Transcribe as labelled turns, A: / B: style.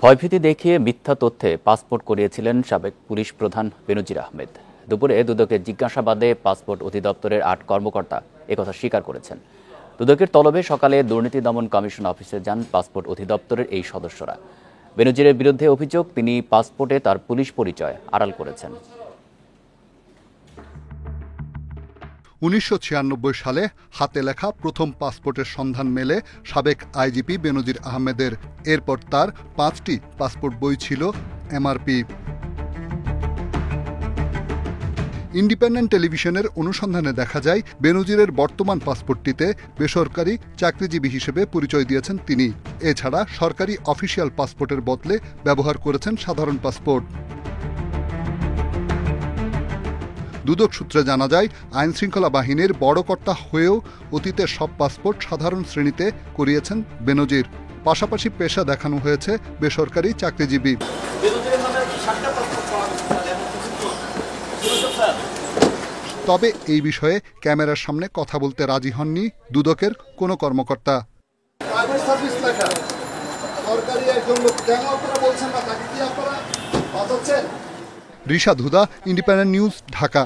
A: ভয়ভীতি দেখিয়ে মিথ্যা তথ্যে পাসপোর্ট করিয়েছিলেন সাবেক পুলিশ প্রধান বেনজির আহমেদ। দুপুরে দুদকের জিজ্ঞাসাবাদে পাসপোর্ট অধিদপ্তরের ৮ কর্মকর্তা একথা স্বীকার করেছেন। দুদকের তলবে সকালে দুর্নীতি দমন কমিশন অফিসে যান পাসপোর্ট অধিদপ্তরের এই সদস্যরা। বেনজিরের বিরুদ্ধে অভিযোগ, তিনি পাসপোর্টে তার পুলিশ পরিচয় আড়াল করেছেন।
B: ১৯৯৬ সালে হাতে লেখা প্রথম পাসপোর্টের সন্ধান মেলে সাবেক আইজিপি বেনজির আহমেদের। এরপর তার ৫টি পাসপোর্ট বই ছিল এমআরপি। ইন্ডিপেন্ডেন্ট টেলিভিশনের অনুসন্ধানে দেখা যায়, বেনজিরের বর্তমান পাসপোর্টটিতে বেসরকারি চাকরিজীবী হিসেবে পরিচয় দিয়েছেন তিনি। এছাড়া সরকারি অফিসিয়াল পাসপোর্টের বদলে ব্যবহার করেছেন সাধারণ পাসপোর্ট। দুদক সূত্রে জানা যায়, আইনশৃঙ্খলা বাহিনীর বড় কর্তা হয়েও অতীতের সব পাসপোর্ট সাধারণ শ্রেণীতে করিয়েছেন বেনজির। পাশাপাশি পেশা দেখানো হয়েছে বেসরকারি চাকরিজীবী। তবে এই বিষয়ে ক্যামেরার সামনে কথা বলতে রাজি হননি দুদকের কোনো কর্মকর্তা। রিশাদ হুদা, ইন্ডিপেন্ডেন্ট নিউজ, ঢাকা।